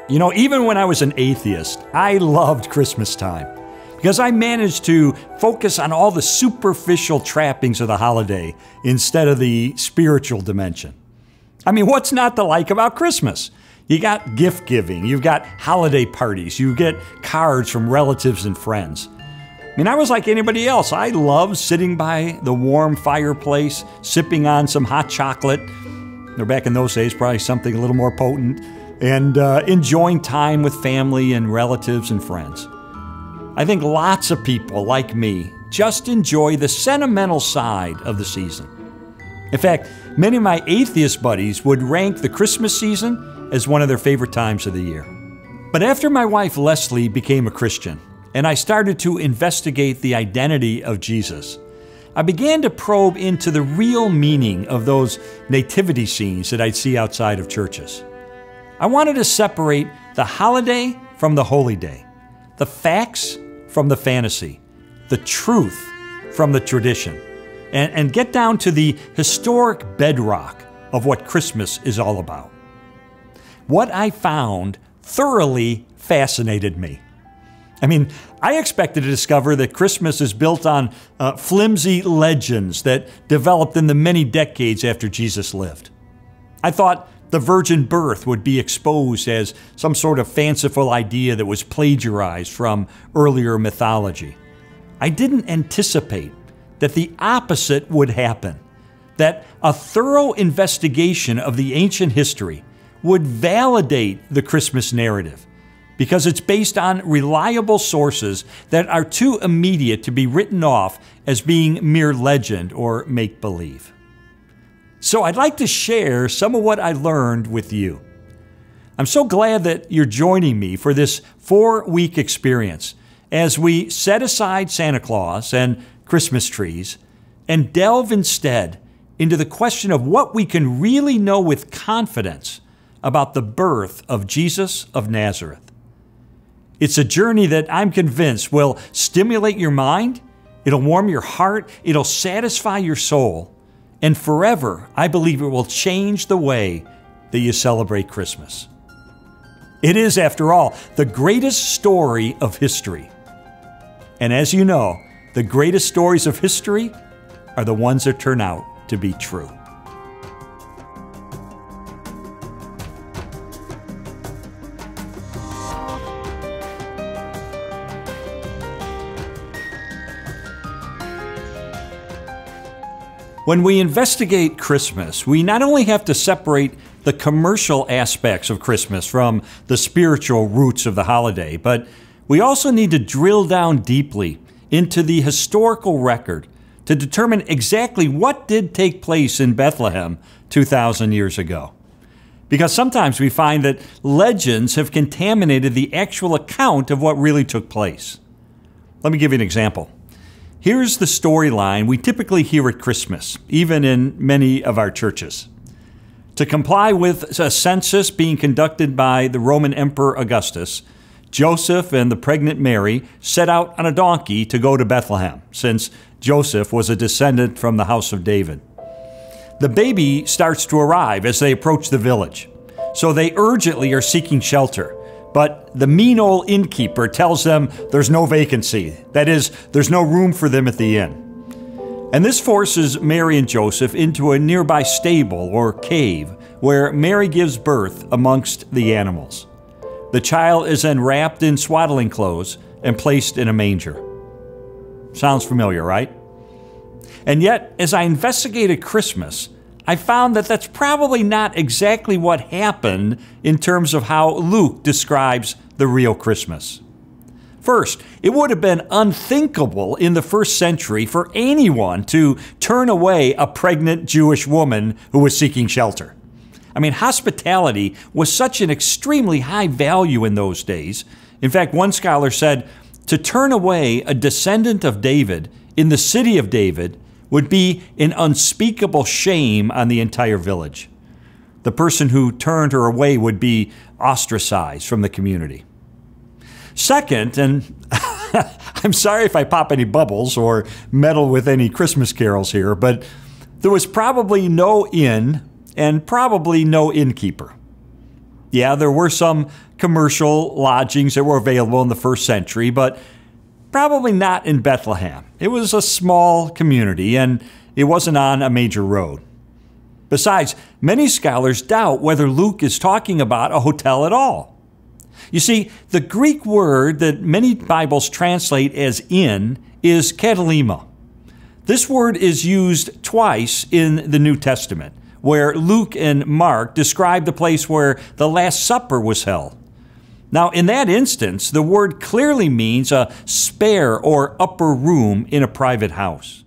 You know, even when I was an atheist, I loved Christmas time because I managed to focus on all the superficial trappings of the holiday instead of the spiritual dimension. I mean, what's not to like about Christmas? You got gift giving, you've got holiday parties, you get cards from relatives and friends. I mean, I was like anybody else. I loved sitting by the warm fireplace, sipping on some hot chocolate, or back in those days, probably something a little more potent, and enjoying time with family and relatives and friends. I think lots of people like me just enjoy the sentimental side of the season. In fact, many of my atheist buddies would rank the Christmas season as one of their favorite times of the year. But after my wife Leslie became a Christian, and I started to investigate the identity of Jesus, I began to probe into the real meaning of those nativity scenes that I'd see outside of churches. I wanted to separate the holiday from the holy day, the facts from the fantasy, the truth from the tradition, and get down to the historic bedrock of what Christmas is all about. What I found thoroughly fascinated me. I mean, I expected to discover that Christmas is built on flimsy legends that developed in the many decades after Jesus lived. I thought the virgin birth would be exposed as some sort of fanciful idea that was plagiarized from earlier mythology. I didn't anticipate that the opposite would happen, that a thorough investigation of the ancient history would validate the Christmas narrative, because it's based on reliable sources that are too immediate to be written off as being mere legend or make-believe. So I'd like to share some of what I learned with you. I'm so glad that you're joining me for this 4-week experience as we set aside Santa Claus and Christmas trees and delve instead into the question of what we can really know with confidence about the birth of Jesus of Nazareth. It's a journey that I'm convinced will stimulate your mind, it'll warm your heart, it'll satisfy your soul, and forever, I believe it will change the way that you celebrate Christmas. It is, after all, the greatest story of history. And as you know, the greatest stories of history are the ones that turn out to be true. When we investigate Christmas, we not only have to separate the commercial aspects of Christmas from the spiritual roots of the holiday, but we also need to drill down deeply into the historical record to determine exactly what did take place in Bethlehem 2,000 years ago. Because sometimes we find that legends have contaminated the actual account of what really took place. Let me give you an example. Here's the storyline we typically hear at Christmas, even in many of our churches. To comply with a census being conducted by the Roman Emperor Augustus, Joseph and the pregnant Mary set out on a donkey to go to Bethlehem, since Joseph was a descendant from the house of David. The baby starts to arrive as they approach the village, so they urgently are seeking shelter. But the mean old innkeeper tells them there's no vacancy. That is, there's no room for them at the inn. And this forces Mary and Joseph into a nearby stable or cave where Mary gives birth amongst the animals. The child is then wrapped in swaddling clothes and placed in a manger. Sounds familiar, right? And yet, as I investigated Christmas, I found that that's probably not exactly what happened in terms of how Luke describes the real Christmas. First, it would have been unthinkable in the first century for anyone to turn away a pregnant Jewish woman who was seeking shelter. I mean, hospitality was such an extremely high value in those days. In fact, one scholar said, to turn away a descendant of David in the city of David would be an unspeakable shame on the entire village. The person who turned her away would be ostracized from the community. Second, and I'm sorry if I pop any bubbles or meddle with any Christmas carols here, but there was probably no inn and probably no innkeeper. Yeah, there were some commercial lodgings that were available in the first century, but probably not in Bethlehem. It was a small community and it wasn't on a major road. Besides, many scholars doubt whether Luke is talking about a hotel at all. You see, the Greek word that many Bibles translate as inn is katalima. This word is used twice in the New Testament, where Luke and Mark describe the place where the Last Supper was held. Now, in that instance, the word clearly means a spare or upper room in a private house.